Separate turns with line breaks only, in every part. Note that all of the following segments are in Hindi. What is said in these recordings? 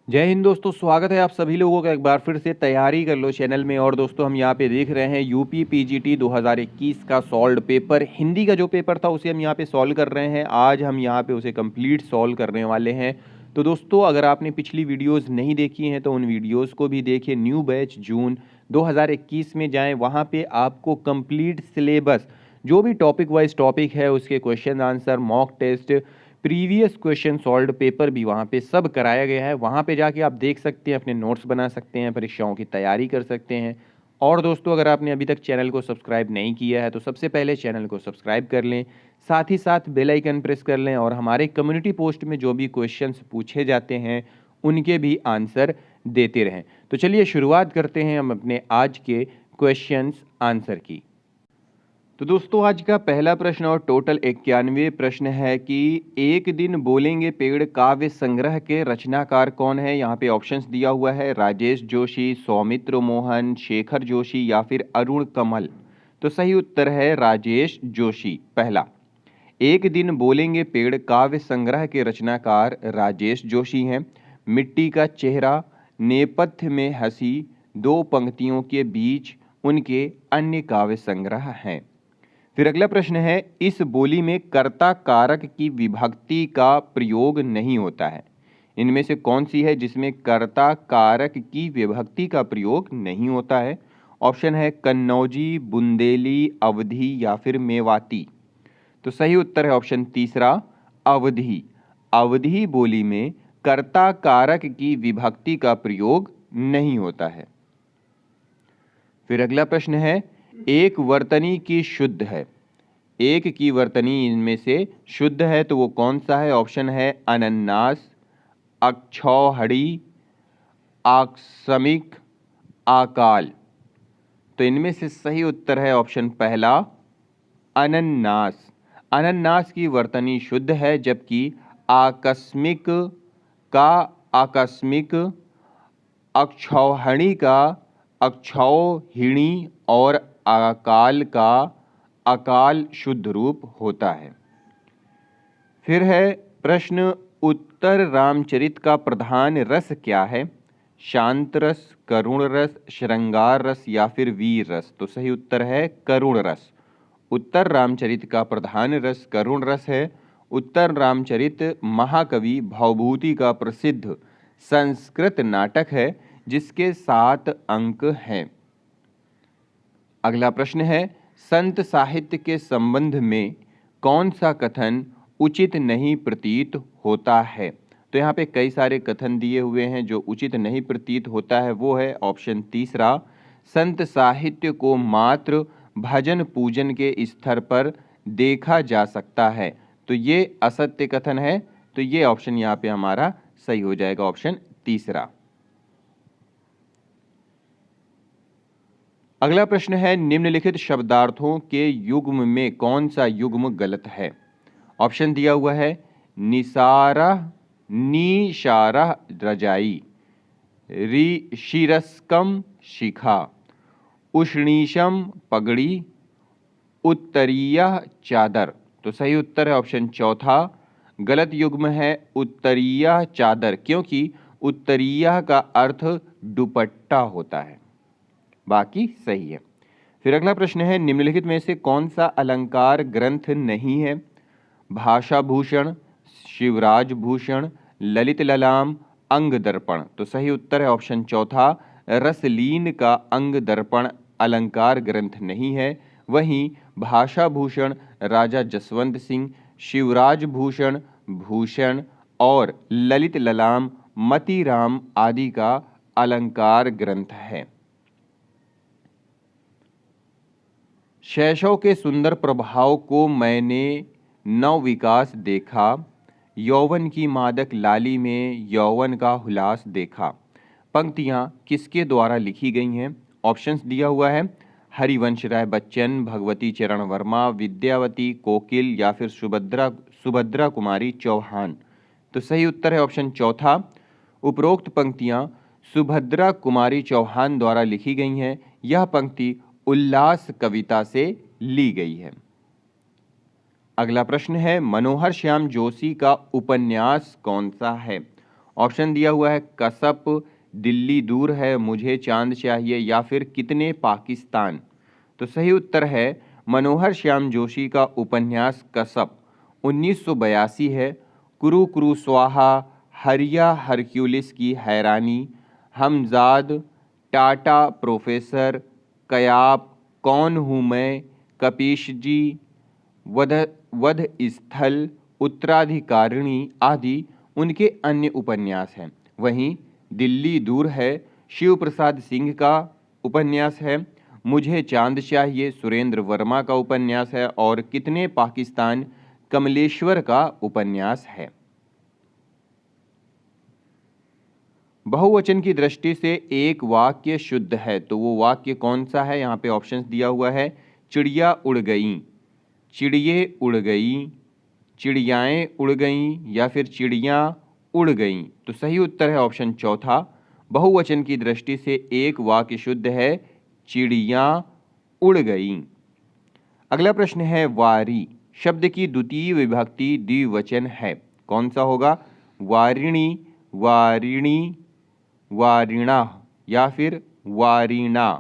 जय हिंद दोस्तों, स्वागत है आप सभी लोगों का एक बार फिर से तैयारी कर लो चैनल में। और दोस्तों हम यहाँ पे देख रहे हैं यूपी पीजीटी 2021 का सॉल्व पेपर, हिंदी का जो पेपर था उसे हम यहाँ पे सॉल्व कर रहे हैं। आज हम यहाँ पे उसे कंप्लीट सॉल्व करने वाले हैं। तो दोस्तों अगर आपने पिछली वीडियोज़ नहीं देखी हैं तो उन वीडियोज़ को भी देखिए। न्यू बैच जून 2021 में जाएँ, वहाँ पर आपको कंप्लीट सिलेबस जो भी टॉपिक वाइज टॉपिक है उसके question answer, mock test, previous question solve paper भी वहाँ पे सब कराया गया है। वहाँ पे जाके आप देख सकते हैं, अपने नोट्स बना सकते हैं, परीक्षाओं की तैयारी कर सकते हैं। और दोस्तों अगर आपने अभी तक चैनल को सब्सक्राइब नहीं किया है तो सबसे पहले चैनल को सब्सक्राइब कर लें, साथ ही साथ बेल आइकन प्रेस कर लें और हमारे कम्युनिटी पोस्ट में जो भी क्वेश्चंस पूछे जाते हैं उनके भी आंसर देते रहें। तो चलिए शुरुआत करते हैं हम अपने आज के क्वेश्चंस आंसर की। तो दोस्तों आज का पहला प्रश्न और टोटल 91 प्रश्न है कि एक दिन बोलेंगे पेड़ काव्य संग्रह के रचनाकार कौन है। यहाँ पे ऑप्शंस दिया हुआ है, राजेश जोशी, सौमित्र मोहन, शेखर जोशी या फिर अरुण कमल। तो सही उत्तर है राजेश जोशी पहला। एक दिन बोलेंगे पेड़ काव्य संग्रह के रचनाकार राजेश जोशी हैं। मिट्टी का चेहरा, नेपथ्य में हंसी, दो पंक्तियों के बीच उनके अन्य काव्य संग्रह हैं। फिर अगला प्रश्न है, इस बोली में कर्ता कारक की विभक्ति का प्रयोग नहीं होता है। इनमें से कौन सी है जिसमें कर्ता कारक की विभक्ति का प्रयोग नहीं होता है। ऑप्शन है कन्नौजी, बुंदेली, अवधी या फिर मेवाती। तो सही उत्तर है ऑप्शन तीसरा, अवधी। अवधी बोली में कर्ता कारक की विभक्ति का प्रयोग नहीं होता है। फिर अगला प्रश्न है, एक वर्तनी की शुद्ध है। एक की वर्तनी इनमें से शुद्ध है तो वो कौन सा है। ऑप्शन है अनन्नास, अक्षौहिणी, आकस्मिक, आकाल। तो इनमें से सही उत्तर है ऑप्शन पहला, अनन्नास। अनन्नास की वर्तनी शुद्ध है जबकि आकस्मिक का आकस्मिक, अक्षौहिणी का अक्षौहिणी और अकाल का अकाल शुद्ध रूप होता है। फिर है प्रश्न, उत्तर रामचरित का प्रधान रस क्या है। शांत रस, करुण रस, श्रृंगार रस या फिर वीर रस। तो सही उत्तर है करुण रस। उत्तर रामचरित का प्रधान रस करुण रस है। उत्तर रामचरित महाकवि भवभूति का प्रसिद्ध संस्कृत नाटक है जिसके 7 अंक हैं। अगला प्रश्न है, संत साहित्य के संबंध में कौन सा कथन उचित नहीं प्रतीत होता है। तो यहाँ पे कई सारे कथन दिए हुए हैं। जो उचित नहीं प्रतीत होता है वो है ऑप्शन तीसरा, संत साहित्य को मात्र भजन पूजन के स्तर पर देखा जा सकता है। तो ये असत्य कथन है। तो ये ऑप्शन यहाँ पे हमारा सही हो जाएगा, ऑप्शन तीसरा। अगला प्रश्न है, निम्नलिखित शब्दार्थों के युग्म में कौन सा युग्म गलत है। ऑप्शन दिया हुआ है, निसारह, निशारह रजाई, शीरस्कम शिखा, उष्णीशम पगड़ी, उत्तरीय चादर। तो सही उत्तर है ऑप्शन चौथा। गलत युग्म है उत्तरीय चादर, क्योंकि उत्तरीय का अर्थ दुपट्टा होता है। बाकी सही है। फिर अगला प्रश्न है, निम्नलिखित में से कौन सा अलंकार ग्रंथ नहीं है। भाषा भूषण, शिवराज भूषण, ललित ललाम, अंग दर्पण। तो सही उत्तर है ऑप्शन चौथा, रसलीन का अंग दर्पण अलंकार ग्रंथ नहीं है। वहीं भाषा भूषण राजा जसवंत सिंह, शिवराज भूषण भूषण और ललित ललाम मतीराम आदि का अलंकार ग्रंथ है। शैशव के सुंदर प्रभाव को मैंने नव विकास देखा, यौवन की मादक लाली में यौवन का हुलास देखा। पंक्तियां किसके द्वारा लिखी गई हैं। ऑप्शंस दिया हुआ है, हरिवंश राय बच्चन, भगवती चरण वर्मा, विद्यावती कोकिल या फिर सुभद्रा कुमारी चौहान। तो सही उत्तर है ऑप्शन चौथा। उपरोक्त पंक्तियां सुभद्रा कुमारी चौहान द्वारा लिखी गई हैं। यह पंक्ति उल्लास कविता से ली गई है। अगला प्रश्न है, मनोहर श्याम जोशी का उपन्यास कौन सा है। ऑप्शन दिया हुआ है कसप, दिल्ली दूर है, मुझे चांद चाहिए, या फिर कितने पाकिस्तान। तो सही उत्तर है मनोहर श्याम जोशी का उपन्यास कसप, 1982 है। कुरु कुरु स्वाहा, हरिया हरक्यूलिस की हैरानी, हमजाद, टाटा, प्रोफेसर, कयाप, कौन हूँ मैं, कपीश जी, वध वध स्थल, उत्तराधिकारिणी आदि उनके अन्य उपन्यास हैं। वहीं दिल्ली दूर है शिव प्रसाद सिंह का उपन्यास है, मुझे चांद चाहिए सुरेंद्र वर्मा का उपन्यास है, और कितने पाकिस्तान कमलेश्वर का उपन्यास है। बहुवचन की दृष्टि से एक वाक्य शुद्ध है, तो वो वाक्य कौन सा है? यहाँ पे ऑप्शंस दिया हुआ है चिड़िया उड़ गई, चिड़िये उड़ गई, चिड़ियाएँ उड़ गईं, या फिर चिड़ियाँ उड़ गईं। तो सही उत्तर है ऑप्शन चौथा, बहुवचन की दृष्टि से एक वाक्य शुद्ध है, चिड़ियाँ उड़ गईं। अगला प्रश्न है वारी शब्द की द्वितीय विभक्ति द्विवचन है, कौन सा होगा? वारिणी, वारिणी, वारिणा, या फिर वारिणा।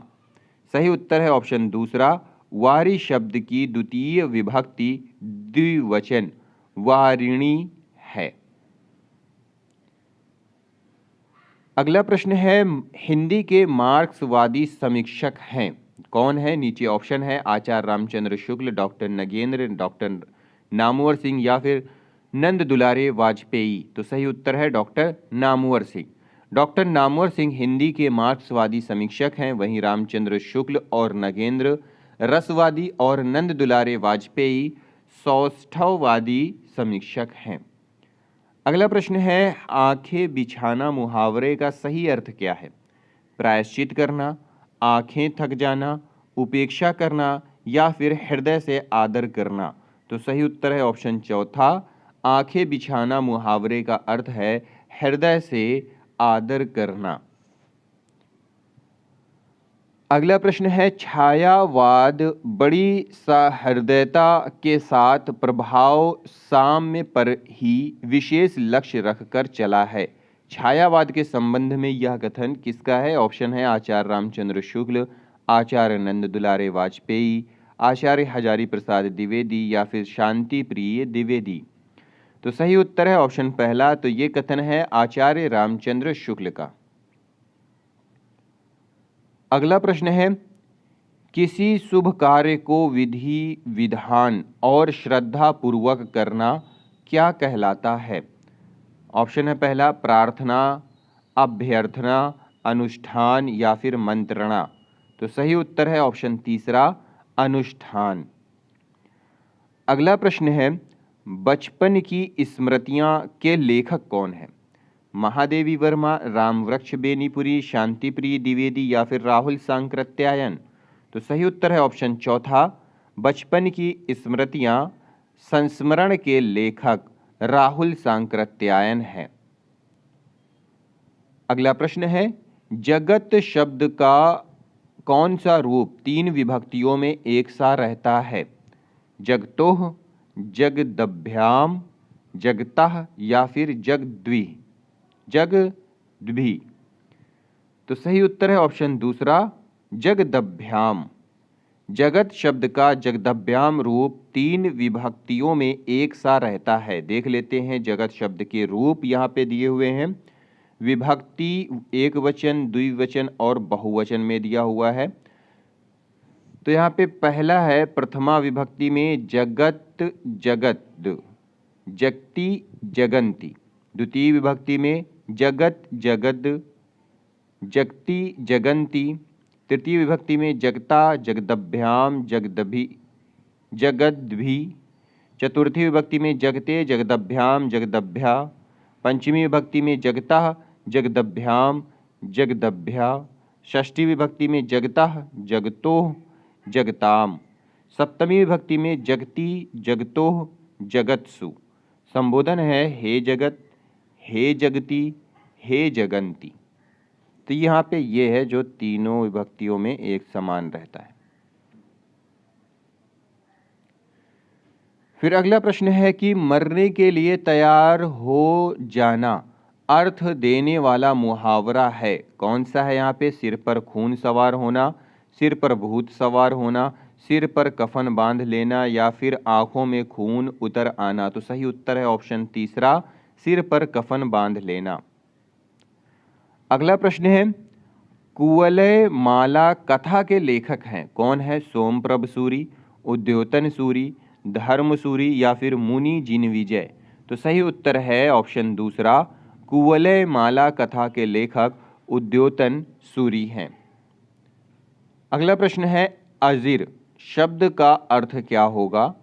सही उत्तर है ऑप्शन दूसरा, वारी शब्द की द्वितीय विभक्ति द्विवचन वारिणी है। अगला प्रश्न है हिंदी के मार्क्सवादी समीक्षक हैं, कौन है? नीचे ऑप्शन है आचार्य रामचंद्र शुक्ल, डॉक्टर नगेंद्र, डॉक्टर नामवर सिंह, या फिर नंद दुलारे वाजपेयी। तो सही उत्तर है डॉक्टर नामवर सिंह। डॉक्टर नामवर सिंह हिंदी के मार्क्सवादी समीक्षक हैं, वहीं रामचंद्र शुक्ल और नगेंद्र रसवादी और नंद दुलारे वाजपेयी सौष्ठववादी समीक्षक हैं। अगला प्रश्न है आंखें बिछाना मुहावरे का सही अर्थ क्या है? प्रायश्चित करना, आंखें थक जाना, उपेक्षा करना, या फिर हृदय से आदर करना। तो सही उत्तर है ऑप्शन चौथा, आंखें बिछाना मुहावरे का अर्थ है हृदय से आदर करना। अगला प्रश्न है छायावाद बड़ी सहृदयता के साथ प्रभाव साम्य पर ही विशेष लक्ष्य रखकर चला है। छायावाद के संबंध में यह कथन किसका है? ऑप्शन है आचार्य रामचंद्र शुक्ल, आचार्य नंद दुलारे वाजपेयी, आचार्य हजारी प्रसाद द्विवेदी, या फिर शांति प्रिय द्विवेदी। तो सही उत्तर है ऑप्शन पहला, तो ये कथन है आचार्य रामचंद्र शुक्ल का। अगला प्रश्न है किसी शुभ कार्य को विधि विधान और श्रद्धा पूर्वक करना क्या कहलाता है? ऑप्शन है पहला प्रार्थना, अभ्यर्थना, अनुष्ठान, या फिर मंत्रणा। तो सही उत्तर है ऑप्शन तीसरा अनुष्ठान। अगला प्रश्न है बचपन की स्मृतियां के लेखक कौन है? महादेवी वर्मा, रामवृक्ष बेनीपुरी, शांतिप्रिय द्विवेदी, या फिर राहुल सांकृत्यायन। तो सही उत्तर है ऑप्शन चौथा, बचपन की स्मृतियां संस्मरण के लेखक राहुल सांकृत्यायन है। अगला प्रश्न है जगत शब्द का कौन सा रूप तीन विभक्तियों में एक सा रहता है? जगतोह, जगदभ्याम, जगतः, या फिर जगद्वि, जगद्भि। तो सही उत्तर है ऑप्शन दूसरा जगदभ्याम। जगत शब्द का जगदभ्याम रूप तीन विभक्तियों में एक सा रहता है। देख लेते हैं जगत शब्द के रूप यहाँ पे दिए हुए हैं, विभक्ति एक वचन, द्विवचन और बहुवचन में दिया हुआ है। तो यहाँ पे पहला है प्रथमा विभक्ति में जगत जगत, जगति जगंती। द्वितीय विभक्ति में जगत जगद, जगति जगंती। तृतीय विभक्ति में जगता जगदभ्याम, जगदभि, जगद्भि। चतुर्थी विभक्ति में जगते जगदभ्याम, जगदभ्या। पंचमी विभक्ति में जगता जगदभ्याम, जगदभ्या। षष्ठी विभक्ति में जगतः जगतोः, जगताम। सप्तमी विभक्ति में जगति जगतोः, जगत्सु। संबोधन है हे जगत, हे जगति, हे जगंती। तो यहाँ पे ये है जो तीनों विभक्तियों में एक समान रहता है। फिर अगला प्रश्न है कि मरने के लिए तैयार हो जाना अर्थ देने वाला मुहावरा है, कौन सा है यहाँ पे? सिर पर खून सवार होना, सिर पर भूत सवार होना, सिर पर कफन बांध लेना, या फिर आंखों में खून उतर आना। तो सही उत्तर है ऑप्शन तीसरा, सिर पर कफन बांध लेना। अगला प्रश्न है, कुवलय माला कथा के लेखक हैं, कौन है? सोमप्रभ सूरी, उद्योतन सूरी, धर्म सूरी, या फिर मुनि जिनविजय। तो सही उत्तर है ऑप्शन दूसरा, कुवलय माला कथा के लेखक उद्योतन सूरी हैं। अगला प्रश्न है, अजीर शब्द का अर्थ क्या होगा?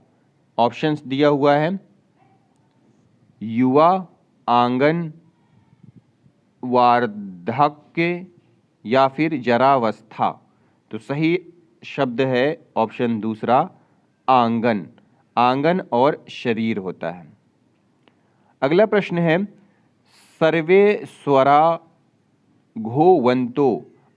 ऑप्शंस दिया हुआ है, युवा, आंगन, वार्धक्य, या फिर जरावस्था। तो सही शब्द है ऑप्शन दूसरा, आंगन। आंगन और शरीर होता है। अगला प्रश्न है, सर्वे स्वरा घोवंतो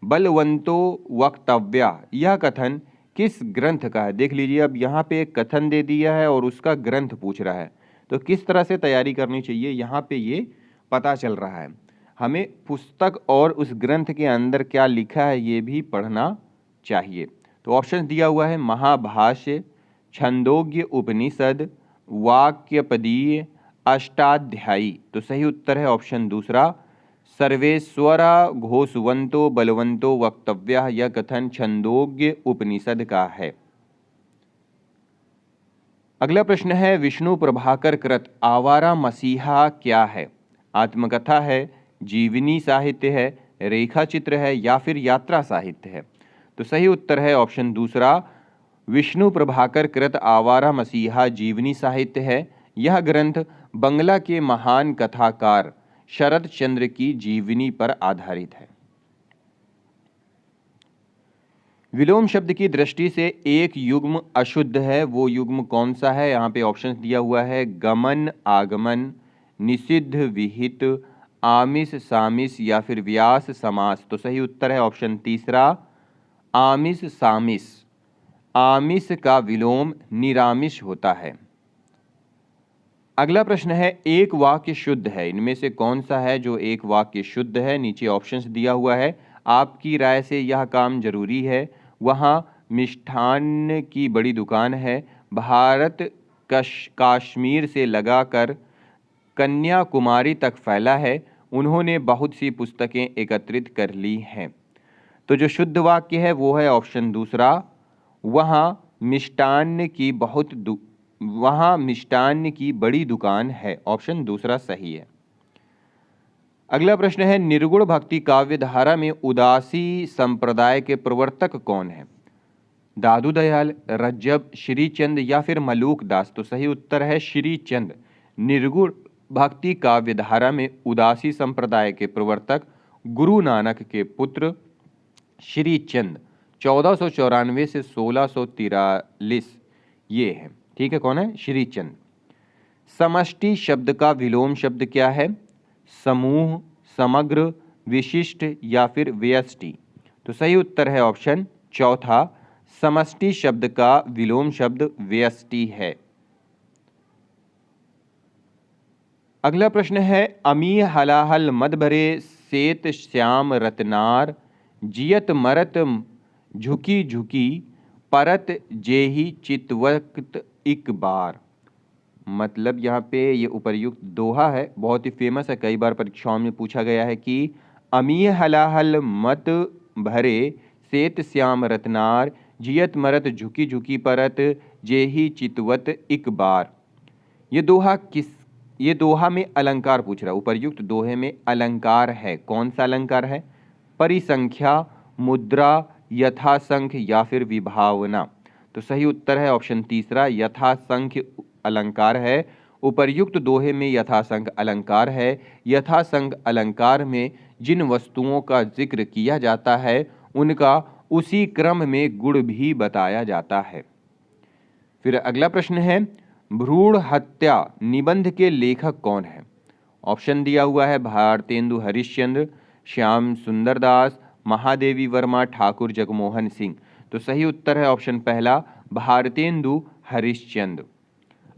बलवंतो वक्तव्या, यह कथन किस ग्रंथ का है? देख लीजिए, अब यहाँ पे एक कथन दे दिया है और उसका ग्रंथ पूछ रहा है, तो किस तरह से तैयारी करनी चाहिए यहाँ पे ये पता चल रहा है। हमें पुस्तक और उस ग्रंथ के अंदर क्या लिखा है ये भी पढ़ना चाहिए। तो ऑप्शन दिया हुआ है, महाभाष्य, छंदोग्य उपनिषद, वाक्यपदीय, अष्टाध्यायी। तो सही उत्तर है ऑप्शन दूसरा, सर्वेश्वरा घोषवंतो बलवंतो वक्तव्य। यह कथन छंदोग्य उपनिषद का है। अगला प्रश्न है, विष्णु प्रभाकर कृत आवारा मसीहा क्या है? आत्मकथा है, जीवनी साहित्य है, रेखा चित्र है, या फिर यात्रा साहित्य है। तो सही उत्तर है ऑप्शन दूसरा, विष्णु प्रभाकर कृत आवारा मसीहा जीवनी साहित्य है। यह ग्रंथ बंगला के महान कथाकार शरद चंद्र की जीवनी पर आधारित है। विलोम शब्द की दृष्टि से एक युग्म अशुद्ध है, वो युग्म कौन सा है? यहाँ पे ऑप्शन दिया हुआ है, गमन आगमन, निषिद्ध विहित, आमिष सामिष, या फिर व्यास समास। तो सही उत्तर है ऑप्शन तीसरा, आमिष सामिष। आमिष का विलोम निरामिष होता है। अगला प्रश्न है, एक वाक्य शुद्ध है, इनमें से कौन सा है जो एक वाक्य शुद्ध है? नीचे ऑप्शंस दिया हुआ है, आपकी राय से यह काम जरूरी है, वहाँ मिष्ठान्न की बड़ी दुकान है, भारत कश्मीर से लगाकर कन्याकुमारी तक फैला है, उन्होंने बहुत सी पुस्तकें एकत्रित कर ली हैं। तो जो शुद्ध वाक्य है वो है ऑप्शन दूसरा, वहाँ मिष्टान्न की बड़ी दुकान है। ऑप्शन दूसरा सही है। अगला प्रश्न है, निर्गुण भक्ति काव्य धारा में उदासी संप्रदाय के प्रवर्तक कौन है? दादू दयाल, रज्जब, श्रीचंद, या फिर मलूक दास। तो सही उत्तर है श्रीचंद। निर्गुण भक्ति काव्य धारा में उदासी संप्रदाय के प्रवर्तक गुरु नानक के पुत्र श्रीचंद 1494 से 1643 ये है। ठीक है, कौन है? श्रीचंद। समष्टि शब्द का विलोम शब्द क्या है? समूह, समग्र, विशिष्ट, या फिर व्यष्टि। तो सही उत्तर है ऑप्शन चौथा, समष्टि शब्द का विलोम शब्द व्यष्टि है। अगला प्रश्न है, अमी हलाहल मद भरे सेत श्याम रतनार, जियत मरत झुकी झुकी परत जेही चितवक्त इक बार। मतलब यहाँ पे ये उपर्युक्त दोहा है, बहुत ही फेमस है, कई बार परीक्षाओं में पूछा गया है कि अमी हलाहल मत भरे सेत श्याम रतनार, जियत मरत झुकी झुकी परत जेही चितवत इक बार। ये दोहा में अलंकार पूछ रहा है, उपर्युक्त दोहे में अलंकार है, कौन सा अलंकार है? परिसंख्या, मुद्रा, यथासंख्य, या फिर विभावना। तो सही उत्तर है ऑप्शन तीसरा, यथासंख्य अलंकार है। उपर्युक्त दोहे में यथासंख्य अलंकार है। यथासंख्य अलंकार में जिन वस्तुओं का जिक्र किया जाता है उनका उसी क्रम में गुण भी बताया जाता है। फिर अगला प्रश्न है, भ्रूण हत्या निबंध के लेखक कौन है? ऑप्शन दिया हुआ है, भारतेंदु हरिश्चंद्र, श्याम सुंदर दास, महादेवी वर्मा, ठाकुर जगमोहन सिंह। तो सही उत्तर है ऑप्शन पहला, भारतेंदु हरिश्चंद्र।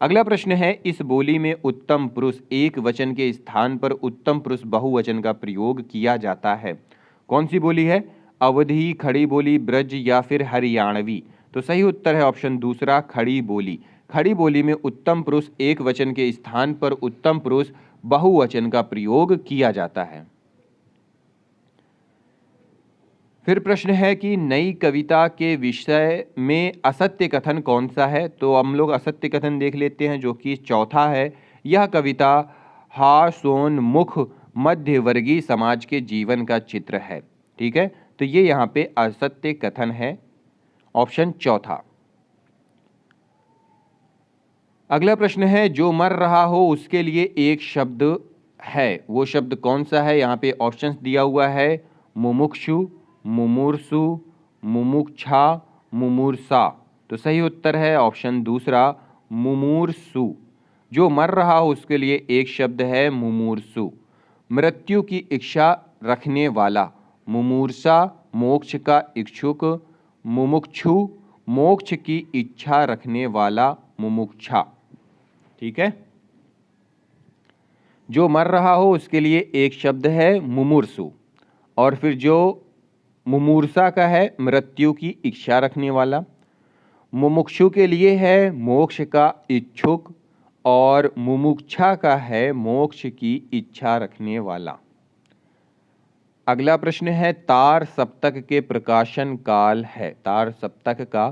अगला प्रश्न है, इस बोली में उत्तम पुरुष एक वचन के स्थान पर उत्तम पुरुष बहुवचन का प्रयोग किया जाता है। कौन सी बोली है? अवधी, खड़ी बोली, ब्रज या फिर हरियाणवी। तो सही उत्तर है ऑप्शन दूसरा, खड़ी बोली। खड़ी बोली में उत्तम पुरुष एक वचन के स्थान पर उत्तम पुरुष बहुवचन का प्रयोग किया जाता है। फिर प्रश्न है कि नई कविता के विषय में असत्य कथन कौन सा है? तो हम लोग असत्य कथन देख लेते हैं, जो कि चौथा है। यह कविता हास्योन्मुख मध्यवर्गीय समाज के जीवन का चित्र है। ठीक है, तो ये यहाँ पे असत्य कथन है, ऑप्शन चौथा। अगला प्रश्न है, जो मर रहा हो उसके लिए एक शब्द है, वो शब्द कौन सा है? यहाँ पे ऑप्शंस दिया हुआ है, मुमुक्षु, मुमूर्षु, मुमुक्षा, मुमूर्षा। तो सही उत्तर है ऑप्शन दूसरा, मुमूर्षु। जो मर रहा हो उसके लिए एक शब्द है, मुमूर्षु। मृत्यु की इच्छा रखने वाला, मुमूर्षा। मोक्ष का इच्छुक, मुमुक्षु। मोक्ष की इच्छा रखने वाला, मुमुक्षा। ठीक है, जो मर रहा हो उसके लिए एक शब्द है, मुमूर्षु। और फिर जो मुमूर्षा का है, मृत्यु की इच्छा रखने वाला। मुमुक्षु के लिए है, मोक्ष का इच्छुक। और मुमुक्षा का है, मोक्ष की इच्छा रखने वाला। अगला प्रश्न है, तार सप्तक के प्रकाशन काल है। तार सप्तक का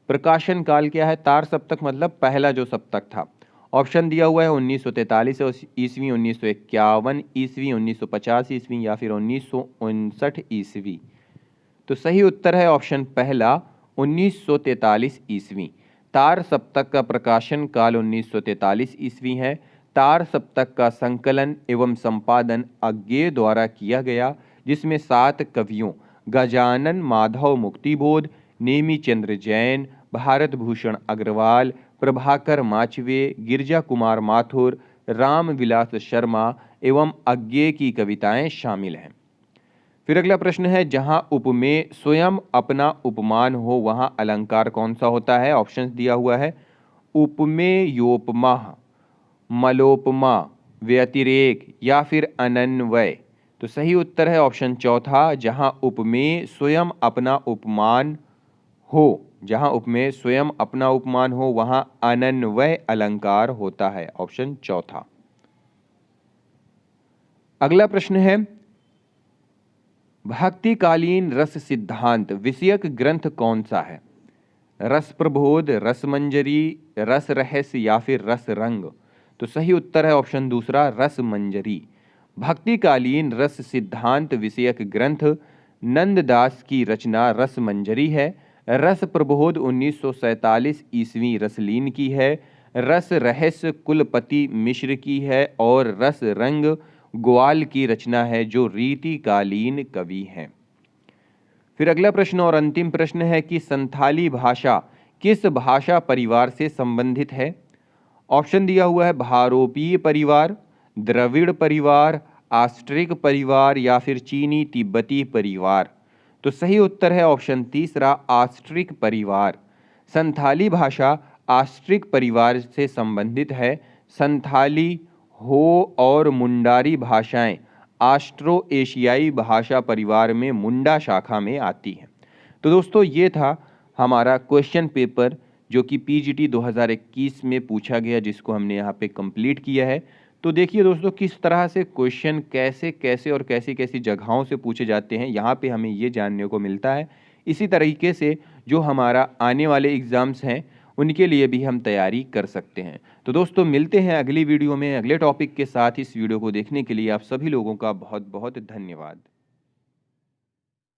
प्रकाशन काल क्या है? तार सप्तक मतलब पहला जो सप्तक था। ऑप्शन दिया हुआ है 1943 ईस्वी, 1951 ईस्वी, 1950 ईस्वी या फिर 1959 ईस्वी। तो सही उत्तर है ऑप्शन पहला, 1943 ईस्वी। तार सप्तक का प्रकाशन काल 1943 ईस्वी है। तार सप्तक का संकलन एवं संपादन अज्ञेय द्वारा किया गया, जिसमें 7 कवियों गजानन माधव मुक्तिबोध, नेमीचंद्र जैन, भारत भूषण अग्रवाल, प्रभाकर माचवे, गिरजा कुमार माथुर, रामविलास शर्मा एवं अज्ञेय की कविताएं शामिल हैं। फिर अगला प्रश्न है, जहां उपमेय स्वयं अपना उपमान हो वहां अलंकार कौन सा होता है? ऑप्शंस दिया हुआ है, उपमेयोपमा, मलोपमा, व्यतिरेक या फिर अनन्वय। तो सही उत्तर है ऑप्शन चौथा, जहां उपमेय स्वयं अपना उपमान हो। जहां उपमेय स्वयं अपना उपमान हो वहां अनन्वय अलंकार होता है, ऑप्शन चौथा। अगला प्रश्न है, भक्तिकालीन रस सिद्धांत विषयक ग्रंथ कौन सा है? रस प्रबोध, रस मंजरी, रस रहस्य या फिर रस रंग। तो सही उत्तर है ऑप्शन दूसरा, रस मंजरी। भक्तिकालीन रस सिद्धांत विषयक ग्रंथ नंददास की रचना रस मंजरी है। रस प्रबोध 1947 ईस्वी रसलीन की है। रस रहस्य कुलपति मिश्र की है। और रस रंग ग्वाल की रचना है, जो रीतिकालीन कवि हैं। फिर अगला प्रश्न और अंतिम प्रश्न है कि संथाली भाषा किस भाषा परिवार से संबंधित है? ऑप्शन दिया हुआ है, भारोपीय परिवार, द्रविड़ परिवार, आस्ट्रिक परिवार या फिर चीनी तिब्बती परिवार। तो सही उत्तर है ऑप्शन तीसरा, आस्ट्रिक परिवार। संथाली भाषा आस्ट्रिक परिवार से संबंधित है। संथाली, हो और मुंडारी भाषाएं ऑस्ट्रो एशियाई भाषा परिवार में मुंडा शाखा में आती हैं। तो दोस्तों, ये था हमारा क्वेश्चन पेपर जो कि पीजीटी 2021 में पूछा गया, जिसको हमने यहाँ पे कंप्लीट किया है। तो देखिए दोस्तों, किस तरह से क्वेश्चन कैसे कैसे और कैसी कैसी जगहों से पूछे जाते हैं, यहाँ पे हमें ये जानने को मिलता है। इसी तरीके से जो हमारा आने वाले एग्ज़ाम्स हैं उनके लिए भी हम तैयारी कर सकते हैं। तो दोस्तों, मिलते हैं अगली वीडियो में अगले टॉपिक के साथ। इस वीडियो को देखने के लिए आप सभी लोगों का बहुत बहुत धन्यवाद।